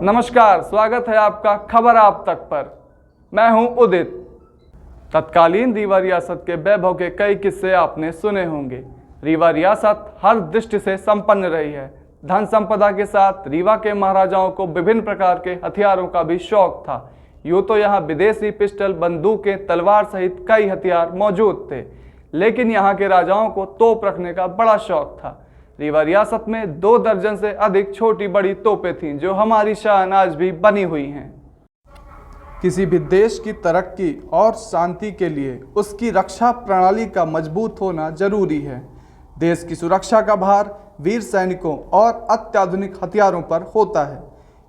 नमस्कार, स्वागत है आपका खबर आप तक पर। मैं हूं उदित। तत्कालीन रीवा रियासत के वैभव के कई किस्से आपने सुने होंगे। रीवा रियासत हर दृष्टि से संपन्न रही है। धन संपदा के साथ रीवा के महाराजाओं को विभिन्न प्रकार के हथियारों का भी शौक था। यूँ तो यहाँ विदेशी पिस्टल, बंदूकें, तलवार सहित कई हथियार मौजूद थे, लेकिन यहाँ के राजाओं को तोप रखने का बड़ा शौक था। रीवा रियासत में 2 दर्जन से अधिक छोटी बड़ी तोपें थीं, जो हमारी शान आज भी बनी हुई हैं। किसी भी देश की तरक्की और शांति के लिए उसकी रक्षा प्रणाली का मजबूत होना जरूरी है। देश की सुरक्षा का भार वीर सैनिकों और अत्याधुनिक हथियारों पर होता है।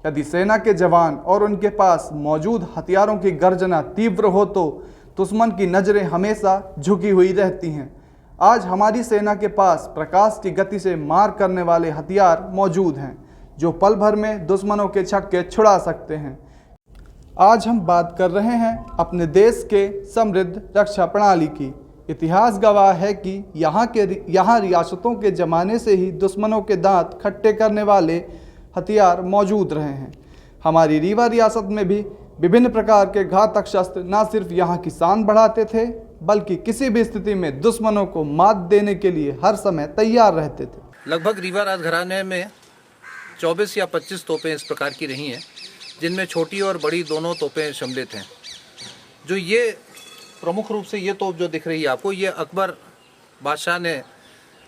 यदि सेना के जवान और उनके पास मौजूद हथियारों की गर्जना तीव्र हो तो दुश्मन की नज़रें हमेशा झुकी हुई रहती हैं। आज हमारी सेना के पास प्रकाश की गति से मार करने वाले हथियार मौजूद हैं, जो पल भर में दुश्मनों के छक्के छुड़ा सकते हैं। आज हम बात कर रहे हैं अपने देश के समृद्ध रक्षा प्रणाली की। इतिहास गवाह है कि यहाँ रियासतों के ज़माने से ही दुश्मनों के दांत खट्टे करने वाले हथियार मौजूद रहे हैं। हमारी रीवा रियासत में भी विभिन्न प्रकार के घातक शस्त्र न सिर्फ यहाँ की शान बढ़ाते थे, बल्कि किसी भी स्थिति में दुश्मनों को मात देने के लिए हर समय तैयार रहते थे। लगभग रीवा राजघराने में 24 या 25 तोपें इस प्रकार की रही हैं, जिनमें छोटी और बड़ी दोनों तोपें सम्मिलित हैं। जो ये प्रमुख रूप से ये तोप जो दिख रही है आपको, ये अकबर बादशाह ने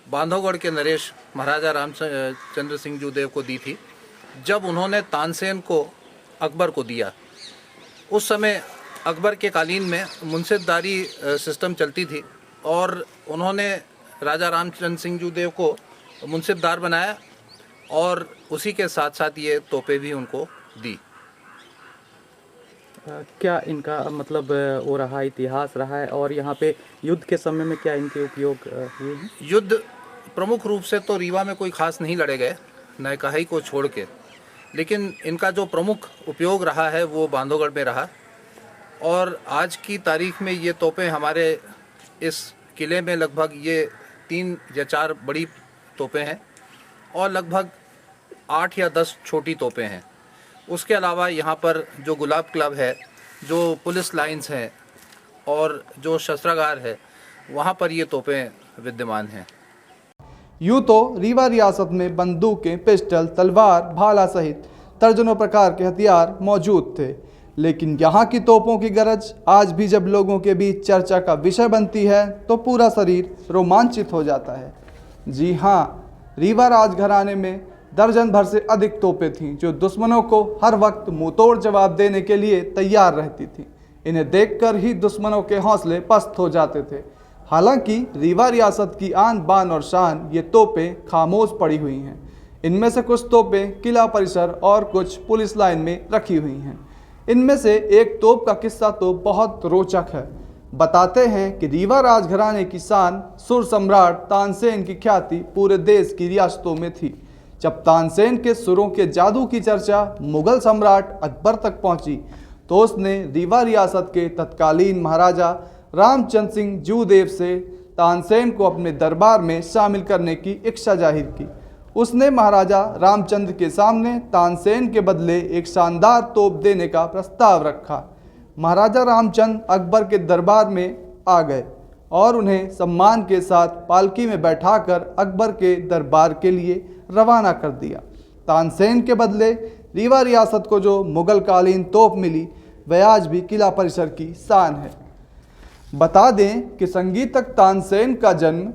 बांधवगढ़ के नरेश महाराजा रामचंद्र सिंह जूदेव को दी थी, जब उन्होंने तानसेन को अकबर को दिया। उस समय अकबर के कालीन में मुंसिफदारी सिस्टम चलती थी और उन्होंने राजा रामचंद्र सिंह जूदेव को मुंसिफदार बनाया और उसी के साथ साथ ये तोपें भी उनको दी। क्या इनका मतलब वो रहा, इतिहास रहा है, और यहाँ पे युद्ध के समय में क्या इनके उपयोग हुए हैं? युद्ध प्रमुख रूप से तो रीवा में कोई खास नहीं लड़े गए, नयकाही को छोड़ के, लेकिन इनका जो प्रमुख उपयोग रहा है वो बांधवगढ़ में रहा। और आज की तारीख में ये तोपें हमारे इस किले में लगभग ये 3 या 4 बड़ी तोपें हैं और लगभग 8 या 10 छोटी तोपें हैं। उसके अलावा यहाँ पर जो गुलाब क्लब है, जो पुलिस लाइंस हैं और जो शस्त्रागार है, वहाँ पर ये तोपें विद्यमान हैं। यूँ तो रीवा रियासत में बंदूकें, पिस्टल, तलवार, भाला सहित दर्जनों प्रकार के हथियार मौजूद थे, लेकिन यहाँ की तोपों की गरज आज भी जब लोगों के बीच चर्चा का विषय बनती है तो पूरा शरीर रोमांचित हो जाता है। जी हाँ, रीवा राजघराने में दर्जन भर से अधिक तोपें थीं, जो दुश्मनों को हर वक्त मुंहतोड़ जवाब देने के लिए तैयार रहती थीं। इन्हें देखकर ही दुश्मनों के हौसले पस्त हो जाते थे। हालांकि रीवा रियासत की आन बान और शान ये तोपें खामोश पड़ी हुई हैं। इनमें से कुछ तोपें किला परिसर और कुछ पुलिस लाइन में रखी हुई हैं। इनमें से एक तोप का किस्सा तो बहुत रोचक है। बताते हैं कि रीवा राजघराने की शान सुर सम्राट तानसेन की ख्याति पूरे देश की रियासतों में थी। जब तानसेन के सुरों के जादू की चर्चा मुगल सम्राट अकबर तक पहुंची, तो उसने रीवा रियासत के तत्कालीन महाराजा रामचंद्र सिंह जूदेव से तानसेन को अपने दरबार में शामिल करने की इच्छा जाहिर की। उसने महाराजा रामचंद्र के सामने तानसेन के बदले एक शानदार तोप देने का प्रस्ताव रखा। महाराजा रामचंद्र अकबर के दरबार में आ गए और उन्हें सम्मान के साथ पालकी में बैठाकर अकबर के दरबार के लिए रवाना कर दिया। तानसेन के बदले रीवा रियासत को जो मुगलकालीन तोप मिली, वह आज भी किला परिसर की शान है। बता दें कि संगीतक तानसेन का जन्म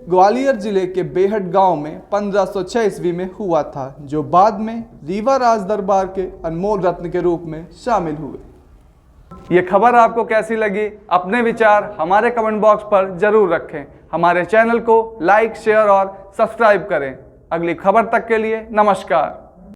ग्वालियर जिले के बेहट गांव में 1506 ईस्वी में हुआ था, जो बाद में रीवा राज दरबार के अनमोल रत्न के रूप में शामिल हुए। ये खबर आपको कैसी लगी? अपने विचार हमारे कमेंट बॉक्स पर जरूर रखें। हमारे चैनल को लाइक, शेयर और सब्सक्राइब करें। अगली खबर तक के लिए नमस्कार।